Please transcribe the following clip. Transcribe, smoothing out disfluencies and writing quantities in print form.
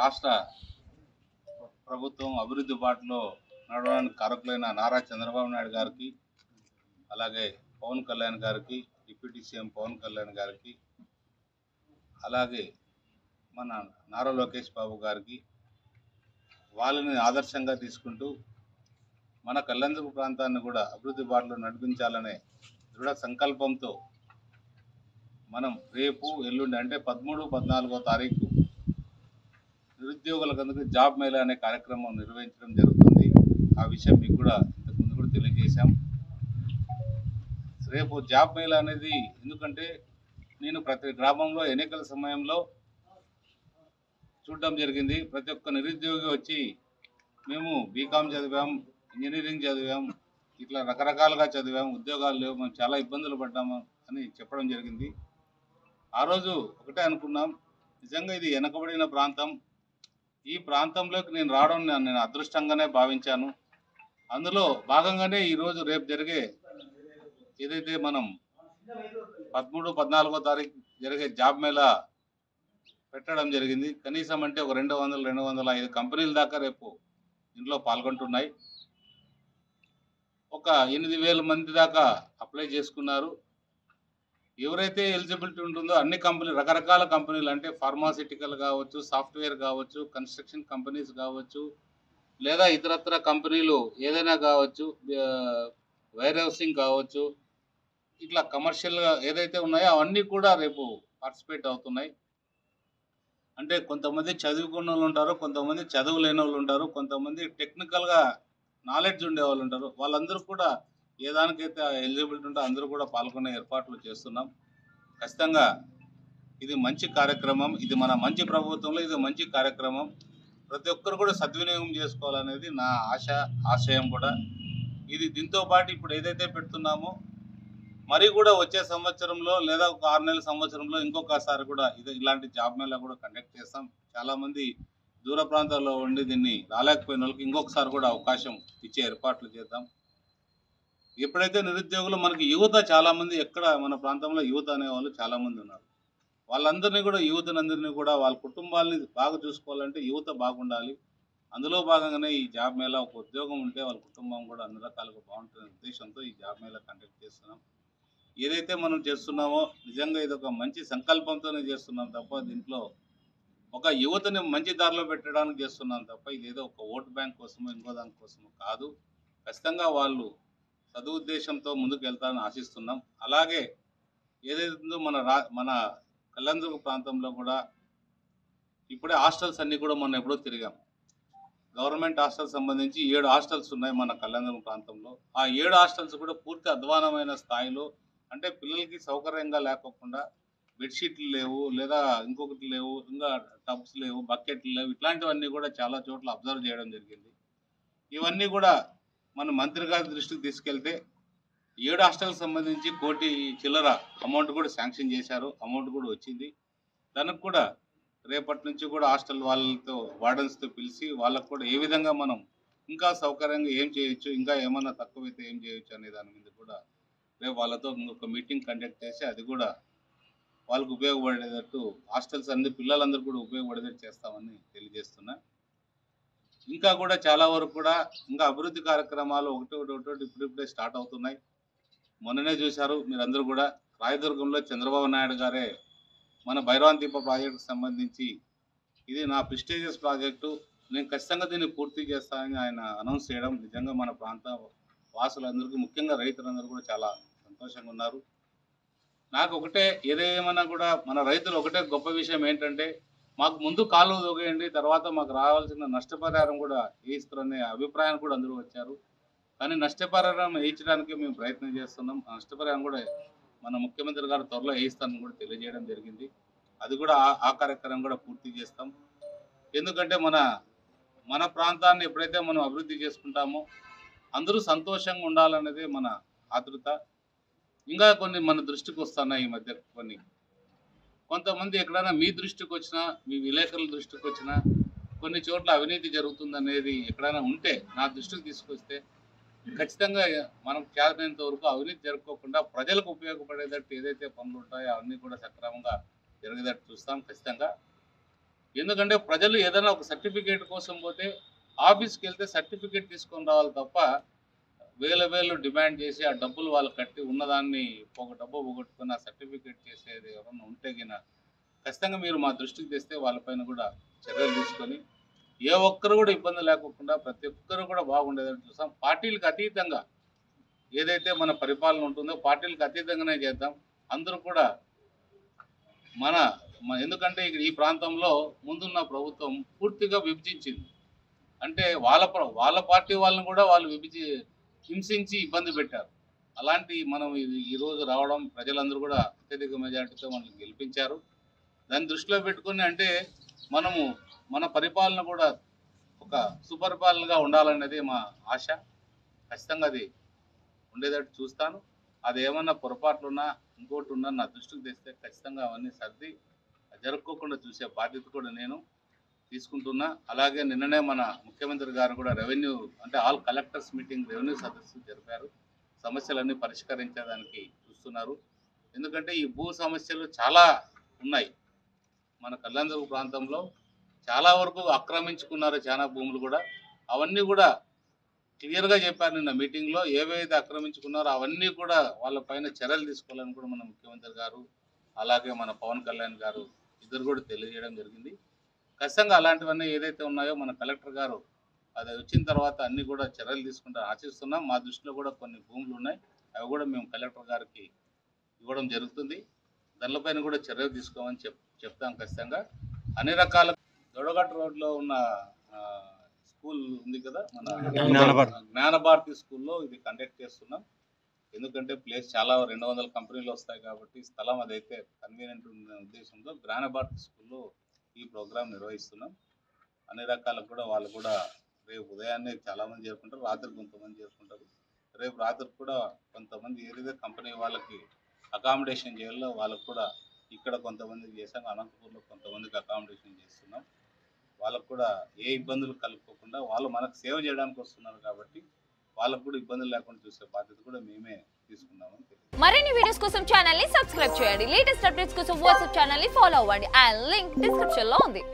రాష్ట్ర ప్రభుత్వం అభివృద్ధి బాటలో నడవడానికి కారకులైన నారా చంద్రబాబు నాయుడు గారికి, అలాగే పవన్ కళ్యాణ్ గారికి, డిప్యూటీ సీఎం పవన్ కళ్యాణ్ గారికి, అలాగే మన నారా లోకేష్ బాబు గారికి, వాళ్ళని ఆదర్శంగా తీసుకుంటూ మన కళ్యాణదుర్గ ప్రాంతాన్ని కూడా అభివృద్ధి బాటలో నడిపించాలనే దృఢ సంకల్పంతో మనం రేపు ఎల్లుండి అంటే 13, 14వ తారీఖు నిరుద్యోగులకు జాబ్ మేళా అనే కార్యక్రమం నిర్వహించడం జరుగుతుంది. ఆ విషయం మీకు కూడా ఇంతకుముందు కూడా తెలియజేశాం. రేపు జాబ్ మేళా అనేది ఎందుకంటే నేను ప్రతి గ్రామంలో ఎన్నికల సమయంలో చూడడం జరిగింది. ప్రతి ఒక్క నిరుద్యోగి వచ్చి మేము బీకామ్ చదివాం, ఇంజనీరింగ్ చదివాం, ఇట్లా రకరకాలుగా చదివాం, ఉద్యోగాలు లేవు, మేము చాలా ఇబ్బందులు పడ్డాము అని చెప్పడం జరిగింది. ఆ రోజు ఒకటే అనుకున్నాం, నిజంగా ఇది వెనకబడిన ప్రాంతం, ఈ ప్రాంతంలోకి నేను రావడం నేను అదృష్టంగానే భావించాను. అందులో భాగంగానే ఈరోజు రేపు జరిగే ఏదైతే మనం 13, 14వ తారీఖు జరిగే జాబ్ మేళా పెట్టడం జరిగింది. కనీసం అంటే ఒక 200, 205 కంపెనీల దాకా రేపు ఇంట్లో పాల్గొంటున్నాయి. ఒక 8,000 మంది దాకా అప్లై చేసుకున్నారు. ఎవరైతే ఎలిజిబిలిటీ ఉంటుందో అన్ని కంపెనీలు, రకరకాల కంపెనీలు అంటే ఫార్మాసిటికల్ కావచ్చు, సాఫ్ట్వేర్ కావచ్చు, కన్స్ట్రక్షన్ కంపెనీస్ కావచ్చు, లేదా ఇతరత్ర కంపెనీలు ఏదైనా కావచ్చు, వైర్ హౌసింగ్ కావచ్చు, ఇట్లా కమర్షియల్గా ఏదైతే ఉన్నాయో అవన్నీ కూడా రేపు పార్టిసిపేట్ అవుతున్నాయి. అంటే కొంతమంది చదువుకున్న వాళ్ళు ఉంటారు, కొంతమంది చదువు లేని వాళ్ళు ఉంటారు, కొంతమంది టెక్నికల్గా నాలెడ్జ్ ఉండే వాళ్ళు ఉంటారు. వాళ్ళందరూ కూడా ఏ దానికైతే ఎలిజిబిలిటీ ఉంటే అందరూ కూడా పాల్గొనే ఏర్పాట్లు చేస్తున్నాం. ఖచ్చితంగా ఇది మంచి కార్యక్రమం, ఇది మన మంచి ప్రభుత్వంలో ఇది మంచి కార్యక్రమం. ప్రతి ఒక్కరు కూడా సద్వినియోగం చేసుకోవాలనేది నా ఆశయం కూడా. ఇది దీంతో పాటు ఇప్పుడు ఏదైతే పెడుతున్నామో మరి కూడా వచ్చే సంవత్సరంలో లేదా ఒక 6 నెలల సంవత్సరంలో ఇంకొకసారి కూడా ఇలాంటి జాబ్ మేళా కూడా కండక్ట్ చేస్తాం. చాలామంది దూర ప్రాంతాల్లో ఉండి దీన్ని రాలేకపోయిన వాళ్ళకి ఇంకొకసారి కూడా అవకాశం ఇచ్చే ఏర్పాట్లు చేద్దాం. ఎప్పుడైతే నిరుద్యోగులు మనకి యువత చాలామంది ఎక్కడ మన ప్రాంతంలో యువత అనేవాళ్ళు చాలామంది ఉన్నారు. వాళ్ళందరినీ కూడా యువతనందరినీ కూడా వాళ్ళ కుటుంబాలని బాగా చూసుకోవాలంటే యువత బాగుండాలి. అందులో భాగంగానే ఈ జాబ్ మేళా, ఒక ఉద్యోగం ఉంటే వాళ్ళ కుటుంబం కూడా అన్ని రకాలుగా బాగుంటుందనే ఉద్దేశంతో ఈ జాబ్ మేళా కండక్ట్ చేస్తున్నాం. ఏదైతే మనం చేస్తున్నామో నిజంగా ఇది ఒక మంచి సంకల్పంతోనే చేస్తున్నాం తప్ప దీంట్లో ఒక యువతని మంచి దారిలో పెట్టడానికి చేస్తున్నాం తప్ప ఇదేదో ఒక ఓట్ బ్యాంక్ కోసమో ఇంకో దానికోసమో కాదు. ఖచ్చితంగా వాళ్ళు సదుద్దేశంతో ముందుకు వెళ్తారని ఆశిస్తున్నాం. అలాగే ఏదైతే ఉందో మన కళ్యాణదుర్గ ప్రాంతంలో కూడా ఇప్పుడే హాస్టల్స్ అన్నీ కూడా మనం ఎప్పుడో తిరిగాం. గవర్నమెంట్ హాస్టల్స్ సంబంధించి 7 హాస్టల్స్ ఉన్నాయి మన కళ్యాణదుర్గ ప్రాంతంలో. ఆ 7 హాస్టల్స్ కూడా పూర్తి అధ్వానమైన స్థాయిలో, అంటే పిల్లలకి సౌకర్యంగా లేకోకుండా బెడ్షీట్లు లేవు, లేదా ఇంకొకటి లేవు, ఇంకా టబ్స్ లేవు, బకెట్లు లేవు, ఇట్లాంటివన్నీ కూడా చాలా చోట్ల అబ్జర్వ్ చేయడం జరిగింది. ఇవన్నీ కూడా మన మంత్రి గారి దృష్టికి తీసుకెళ్తే 7 హాస్టల్కి సంబంధించి 1 కోటి చిల్లర అమౌంట్ కూడా శాంక్షన్ చేశారు. అమౌంట్ కూడా వచ్చింది. దానికి కూడా రేపటి నుంచి కూడా హాస్టల్ వాళ్ళతో వార్డెన్స్తో పిలిచి వాళ్ళకు కూడా ఏ విధంగా మనం ఇంకా సౌకర్యంగా ఏం చేయొచ్చు, ఇంకా ఏమన్నా తక్కువైతే ఏం చేయొచ్చు అనే దాని మీద కూడా రేపు వాళ్ళతో ఇంకొక మీటింగ్ కండక్ట్ చేసి అది కూడా వాళ్ళకు ఉపయోగపడేటట్టు హాస్టల్స్ అన్ని పిల్లలందరూ కూడా ఉపయోగపడేటట్టు చేస్తామని తెలియజేస్తున్నా. ఇంకా కూడా చాలా వరకు కూడా ఇంకా అభివృద్ధి కార్యక్రమాలు ఒకటి ఇప్పుడిప్పుడే స్టార్ట్ అవుతున్నాయి. మొన్ననే చూశారు మీరందరూ కూడా, రాయదుర్గంలో చంద్రబాబు నాయుడు గారే మన భైరవాన్ దీప ప్రాజెక్టుకు సంబంధించి ఇది నా ప్రెస్టీజియస్ ప్రాజెక్టు, నేను ఖచ్చితంగా దీన్ని పూర్తి చేస్తానని ఆయన అనౌన్స్ చేయడం నిజంగా మన ప్రాంత వాసులందరికీ, ముఖ్యంగా రైతులందరూ కూడా చాలా సంతోషంగా ఉన్నారు. నాకు ఒకటే ఏదేమన్నా కూడా మన రైతులు ఒకటే గొప్ప విషయం ఏంటంటే, మాకు ముందు కాలువ తోగేయండి, తర్వాత మాకు రావాల్సిన నష్టపరిహారం కూడా వేయిస్తారనే అభిప్రాయాన్ని కూడా అందరూ వచ్చారు. కానీ నష్టపరిహారం వేయించడానికి మేము ప్రయత్నం చేస్తున్నాం. ఆ నష్టపరిహారం కూడా మన ముఖ్యమంత్రి గారు త్వరలో వేయిస్తానని కూడా తెలియజేయడం జరిగింది. అది కూడా ఆ కార్యక్రమం కూడా పూర్తి చేస్తాం. ఎందుకంటే మన ప్రాంతాన్ని ఎప్పుడైతే మనం అభివృద్ధి చేసుకుంటామో అందరూ సంతోషంగా ఉండాలనేది మన ఆతృత. ఇంకా కొన్ని మన దృష్టికి వస్తున్నాయి ఈ మధ్య కొంతమంది ఎక్కడైనా మీ దృష్టికి వచ్చినా, మీ విలేకరుల దృష్టికి వచ్చినా కొన్ని చోట్ల అవినీతి జరుగుతుందనేది ఎక్కడైనా ఉంటే నా దృష్టికి తీసుకొస్తే ఖచ్చితంగా మనం చేతనైనంత వరకు అవినీతి జరుపుకోకుండా ప్రజలకు ఉపయోగపడేటట్టు ఏదైతే పనులు ఉంటాయో అవన్నీ కూడా సక్రమంగా జరిగేటట్టు చూస్తాం ఖచ్చితంగా. ఎందుకంటే ప్రజలు ఏదైనా ఒక సర్టిఫికేట్ కోసం పోతే ఆఫీస్కి వెళ్తే సర్టిఫికేట్ తీసుకొని రావాలి తప్ప వేలు డిమాండ్ చేసి ఆ డబ్బులు వాళ్ళు కట్టి ఉన్నదాన్ని ఒక డబ్బు పోగొట్టుకుని ఆ సర్టిఫికేట్ చేసేది ఎవరన్నా ఉంటే గిన ఖచ్చితంగా మీరు మా దృష్టికి తెస్తే వాళ్ళపైన కూడా చర్యలు తీసుకొని ఏ ఒక్కరు కూడా ఇబ్బంది లేకుండా ప్రతి ఒక్కరు కూడా బాగుండేదని చూస్తాం. పార్టీలకు అతీతంగా ఏదైతే మన పరిపాలన ఉంటుందో పార్టీలకు అతీతంగానే చేద్దాం. అందరూ కూడా మన ఎందుకంటే ఈ ప్రాంతంలో ముందున్న ప్రభుత్వం పూర్తిగా విభజించింది. అంటే వాళ్ళ పార్టీ వాళ్ళని కూడా వాళ్ళు హింసించి ఇబ్బంది పెట్టారు. అలాంటి మనం ఈరోజు రావడం ప్రజలందరూ కూడా అత్యధిక మెజార్టీతో మనల్ని గెలిపించారు. దాన్ని దృష్టిలో పెట్టుకుని అంటే మనము మన పరిపాలన కూడా ఒక సుపరిపాలనగా ఉండాలనేది మా ఆశ. ఖచ్చితంగా అది ఉండేటట్టు చూస్తాను. అది ఏమన్నా పొరపాట్లున్నా ఇంకోటి ఉన్నా నా దృష్టికి తెస్తే ఖచ్చితంగా అవన్నీ సర్ది జరుపుకోకుండా చూసే బాధ్యత కూడా నేను తీసుకుంటున్నా. అలాగే నిన్ననే మన ముఖ్యమంత్రి గారు కూడా రెవెన్యూ అంటే ఆల్ కలెక్టర్స్ మీటింగ్ రెవెన్యూ సదస్సు జరిపారు. సమస్యలన్నీ పరిష్కరించడానికి చూస్తున్నారు. ఎందుకంటే ఈ భూ సమస్యలు చాలా ఉన్నాయి. మన కళ్యాణదుర్గ ప్రాంతంలో చాలా వరకు ఆక్రమించుకున్నారు చాలా భూములు కూడా. అవన్నీ కూడా క్లియర్గా చెప్పారు నిన్న మీటింగ్లో. ఏవైతే ఆక్రమించుకున్నారో అవన్నీ కూడా వాళ్ళపైన చర్యలు తీసుకోవాలని కూడా మన ముఖ్యమంత్రి గారు అలాగే మన పవన్ కళ్యాణ్ గారు ఇద్దరు కూడా తెలియజేయడం జరిగింది. ఖచ్చితంగా అలాంటివన్నీ ఏదైతే ఉన్నాయో మన కలెక్టర్ గారు అది వచ్చిన తర్వాత అన్నీ కూడా చర్యలు తీసుకుంటారు ఆశిస్తున్నాం. మా దృష్టిలో కూడా కొన్ని భూములు ఉన్నాయి, అవి కూడా మేము కలెక్టర్ గారికి ఇవ్వడం జరుగుతుంది. దానిపైన కూడా చర్యలు తీసుకోమని చెప్తాం. ఖచ్చితంగా అన్ని రకాల దొడగట్టు రోడ్లో ఉన్న స్కూల్ ఉంది కదా మన జ్ఞానభారతి స్కూల్లో ఇది కండక్ట్ చేస్తున్నాం. ఎందుకంటే ప్లేస్ చాలా 200 కంపెనీలు వస్తాయి కాబట్టి స్థలం అదైతే కన్వీనియంట్ ఉన్న ఉద్దేశంతో జ్ఞానభారతి స్కూల్లో ఈ ప్రోగ్రాం నిర్వహిస్తున్నాం. అన్ని రకాలకు కూడా వాళ్ళు కూడా రేపు ఉదయాన్నే చాలామంది చేరుకుంటారు, రాత్రి కొంతమంది చేరుకుంటారు. రేపు రాత్రి కూడా కొంతమంది ఏదైతే కంపెనీ వాళ్ళకి అకామిడేషన్ చేయాలో వాళ్ళకు కూడా ఇక్కడ కొంతమందికి చేసాం, అనంతపూర్లో కొంతమందికి అకామిడేషన్ చేస్తున్నాం. వాళ్ళకు కూడా ఏ ఇబ్బందులు కలుపుకోకుండా వాళ్ళు మనకు సేవ చేయడానికి వస్తున్నారు కాబట్టి వాళ్ళకు కూడా ఇబ్బందులు లేకుండా చూసే బాధ్యత కూడా మేమే తీసుకున్నామని తెలియదు. మరిన్ని వీడియోస్ కోసం ఛానల్ ని సబ్స్క్రైబ్ చేయండి. లేటెస్ట్ అప్డేట్స్ కోసం వాట్సాప్ ఛానల్ ని ఫాలో అవ్వండి. ఆ లింక్ డిస్క్రిప్షన్ లో ఉంది.